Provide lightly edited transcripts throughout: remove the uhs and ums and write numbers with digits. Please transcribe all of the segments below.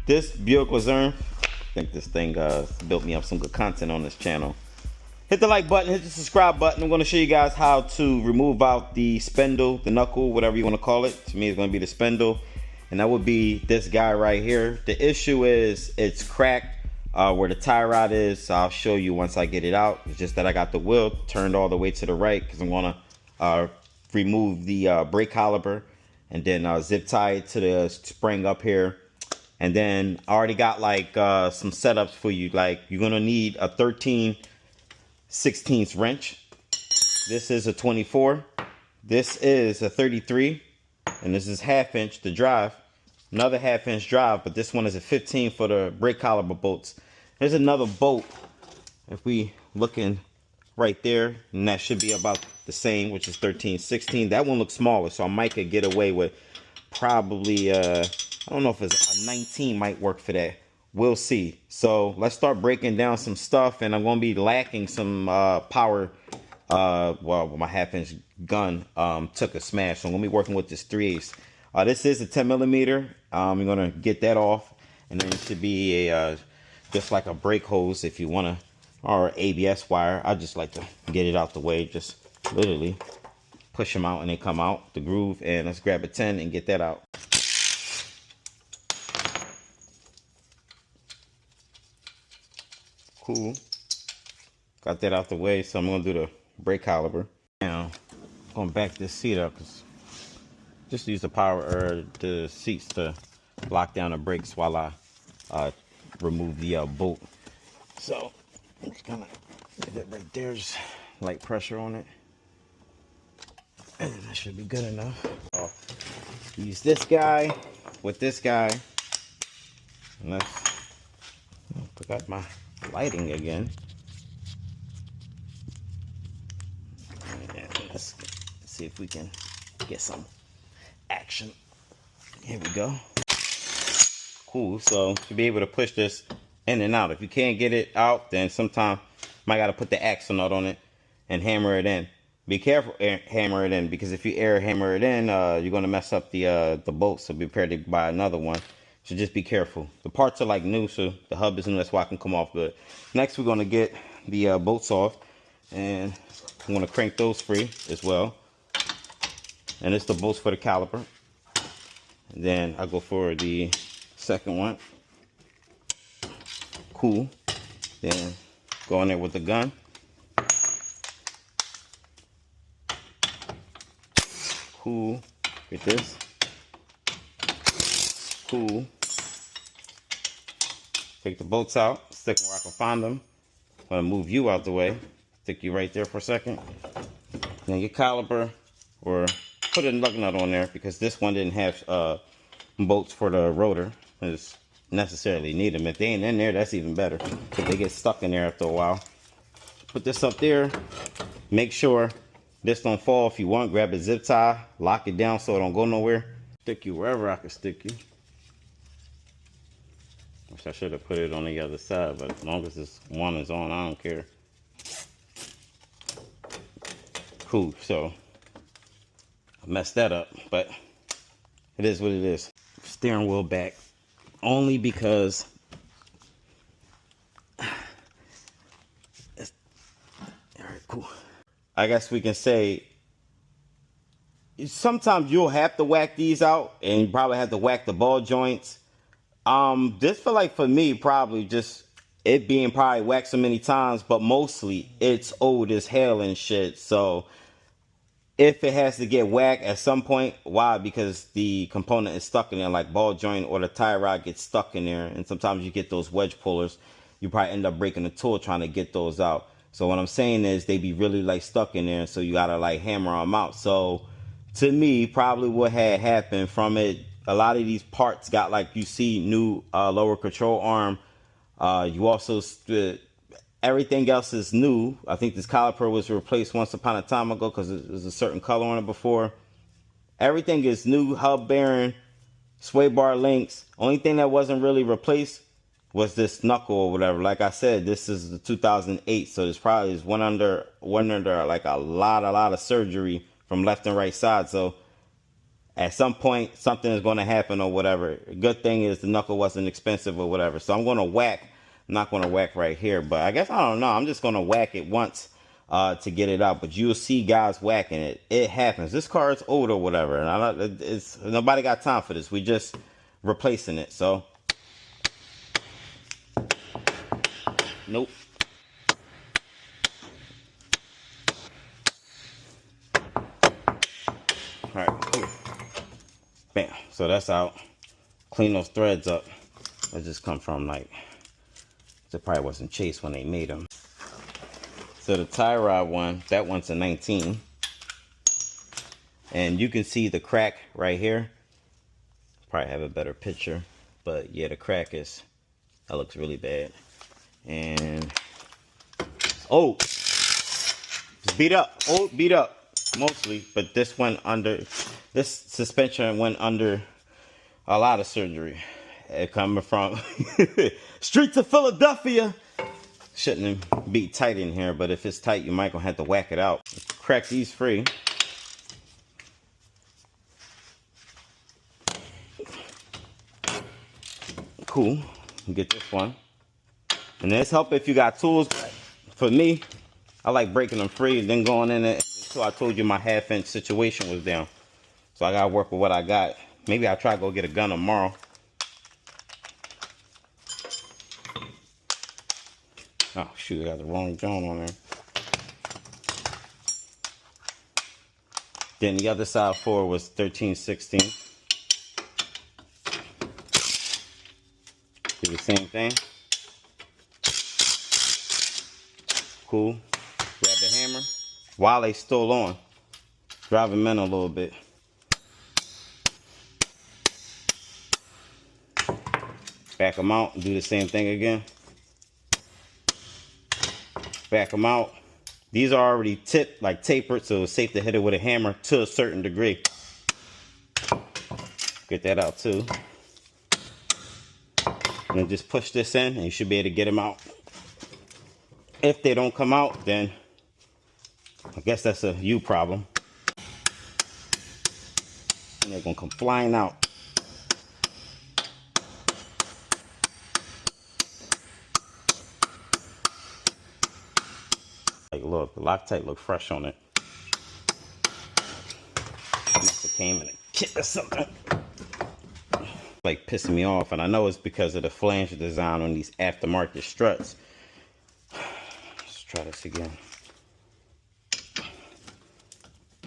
This Buick Lucerne, I think this thing built me up some good content on this channel. Hit the like button, hit the subscribe button. I'm going to show you guys how to remove out the spindle, the knuckle, whatever you want to call it. To me, it's going to be the spindle. And that would be this guy right here. The issue is it's cracked where the tie rod is. So I'll show you once I get it out. It's just that I got the wheel turned all the way to the right because I'm going to remove the brake caliper and then zip tie it to the spring up here. And then I already got like some setups for you. Like you're going to need a 13/16 wrench. This is a 24. This is a 33. And this is 1/2 inch to drive. Another 1/2 inch drive, but this one is a 15 for the brake caliper bolts. There's another bolt. If we looking right there, and that should be about the same, which is 13/16. That one looks smaller, so I might could get away with probably I don't know if it's a 19 might work for that. We'll see. So let's start breaking down some stuff, and I'm going to be lacking some power. Well, my 1/2 inch gun took a smash, so I'm going to be working with this 3/8. This is a 10mm. You're going to get that off, and then it should be a just like a brake hose if you want to, or ABS wire. I just like to get it out the way, just literally push them out and they come out the groove. And let's grab a 10 and get that out. Cool. Got that out the way, so I'm going to do the brake caliper. Now, I'm going to back this seat up because just use the power or the seats to lock down the brakes while I remove the bolt. So I'm just gonna get that right there, just light pressure on it, and that should be good enough. I'll use this guy with this guy, and let's, I forgot my lighting again. And let's see if we can get some action. Here we go. Cool. So to be able to push this in and out. If you can't get it out, then sometimes you might got to put the axle nut on it and hammer it in. Be careful, hammer it in, because if you hammer it in, you're going to mess up the bolt. So be prepared to buy another one. So just be careful. The parts are like new, so the hub is new. That's why it can come off good. Next, we're going to get the bolts off, and I'm going to crank those free as well. And it's the bolts for the caliper. And then I go for the second one. Cool. Then go in there with the gun. Cool. Get this. Cool. Take the bolts out. Stick them where I can find them. I'm going to move you out the way. Stick you right there for a second. Then your caliper, or put a lug nut on there, because this one didn't have bolts for the rotor. It's necessarily need them. If they ain't in there, that's even better, but they get stuck in there after a while. Put this up there. Make sure this don't fall. If you want, grab a zip tie, lock it down so it don't go nowhere. Stick you wherever I can stick you. Wish I should have put it on the other side, but as long as this one is on, I don't care. Cool. So I messed that up, but it is what it is. Steering wheel back only because it's, all right, cool. I guess we can say sometimes you'll have to whack these out, and you probably have to whack the ball joints. Just for me, probably just it being probably whacked so many times, but mostly it's old as hell and shit. So if it has to get whacked at some point, why? Because the component is stuck in there, like ball joint or the tie rod gets stuck in there, and sometimes you get those wedge pullers. You probably end up breaking the tool trying to get those out. So what I'm saying is they be really like stuck in there, so you gotta like hammer them out. So to me, probably what had happened from it, a lot of these parts got, like you see, new lower control arm. You also everything else is new. I think this caliper was replaced once upon a time ago because it was a certain color on it before. Everything is new. Hub bearing, sway bar links. Only thing that wasn't really replaced was this knuckle or whatever. Like I said, this is the 2008, so this probably is one under like a lot of surgery from left and right side. So At some point, something is going to happen or whatever. Good thing is the knuckle wasn't expensive or whatever. So I'm going to whack. I'm not going to whack right here, but I guess, I don't know. I'm just going to whack it once to get it out. But you'll see guys whacking it. It happens. This car is old or whatever. And nobody got time for this. We just replacing it. So, nope. All right, cool. Bam. So that's out. Clean those threads up. That just come from like, it probably wasn't chased when they made them. So the tie rod one, that one's a 19. And you can see the crack right here. Probably have a better picture. But yeah, the crack is, that looks really bad. And, oh, it's beat up. Oh, beat up. Mostly, but this went under, this suspension went under a lot of surgery. It coming from streets of Philadelphia. Shouldn't be tight in here, but if it's tight, you might gonna have to whack it out. Crack these free. Cool. Get this one. And this help if you got tools. For me, I like breaking them free and then going in it. So I told you my half-inch situation was down. So I gotta work with what I got. Maybe I'll try to go get a gun tomorrow. Oh shoot, I got the wrong John on there. Then the other side for was 13/16. Do the same thing. Cool. Grab the hammer. While they still on, drive them in a little bit. Back them out, do the same thing again. Back them out. These are already tipped, like tapered, so it's safe to hit it with a hammer to a certain degree. Get that out too. And then just push this in and you should be able to get them out. If they don't come out, then I guess that's a you problem. And they're gonna come flying out. Like look, the Loctite look fresh on it. Must have came in a kit or something. Like pissing me off, and I know it's because of the flange design on these aftermarket struts. Let's try this again.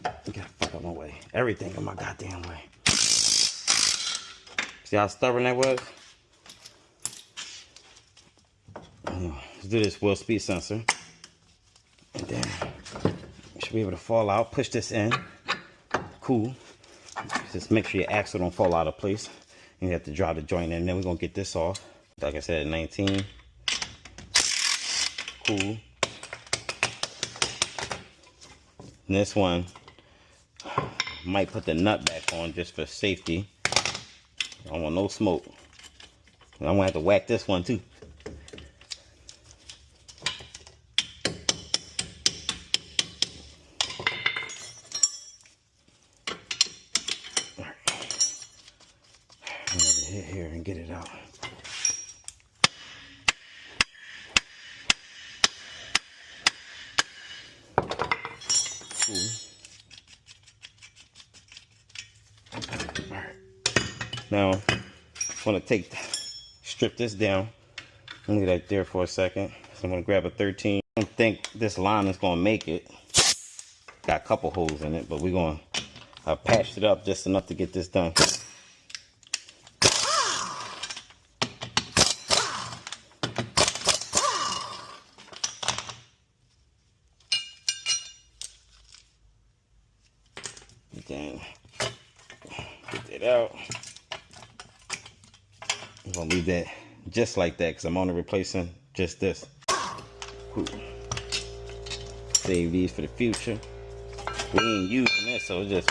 Get the fuck out of my way. Everything in my goddamn way. See how stubborn that was? Let's do this wheel speed sensor. And then you should be able to fall out. Push this in. Cool. Just make sure your axle don't fall out of place. You have to drive the joint in. Then we're going to get this off. Like I said, 19. Cool. And this one, might put the nut back on just for safety. I don't want no smoke. And I'm going to have to whack this one too. Hit here and get it out. Cool. Alright. Now, I'm gonna strip this down. Leave that there for a second. So I'm gonna grab a 13. I don't think this line is gonna make it. Got a couple holes in it, but we're gonna patch it up just enough to get this done. Then get that out. I'm gonna leave that just like that because I'm only replacing just this. Cool. Save these for the future. We ain't using this, so just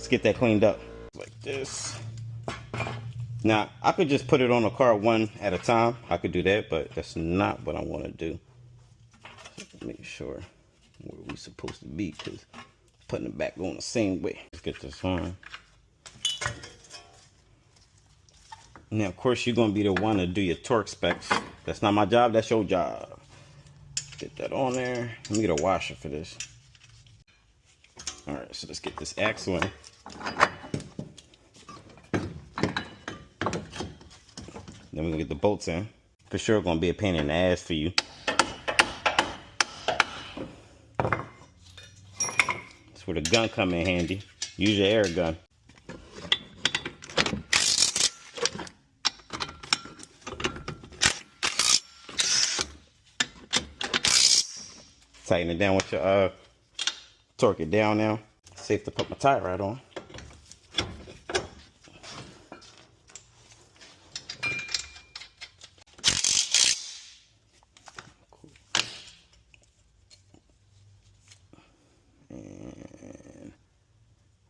Let's get that cleaned up. Like this. Now, I could just put it on the car one at a time. I could do that, but that's not what I want to do. So make sure where we're supposed to be, because putting it back on the same way. Let's get this on. Now, of course, you're going to be the one to do your torque specs. That's not my job. That's your job. Get that on there. Let me get a washer for this. All right, so let's get this axle in. Then we're gonna get the bolts in. For sure gonna be a pain in the ass for you. That's where the gun come in handy. Use your air gun. Tighten it down with your torque it down now. Safe to put my tie rod on. And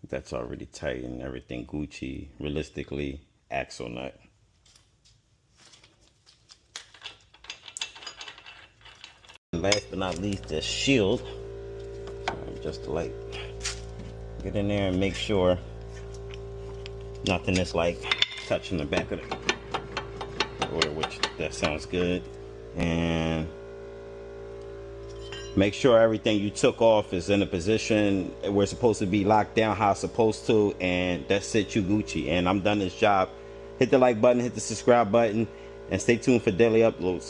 that's already tightened, everything Gucci. Realistically, axle nut. And last but not least, the shield. Just to like get in there and make sure nothing is like touching the back of the order, which that sounds good. And make sure everything you took off is in a position where it's supposed to be locked down how it's supposed to, and that's it, you Gucci. And I'm done this job. Hit the like button, hit the subscribe button, and stay tuned for daily uploads.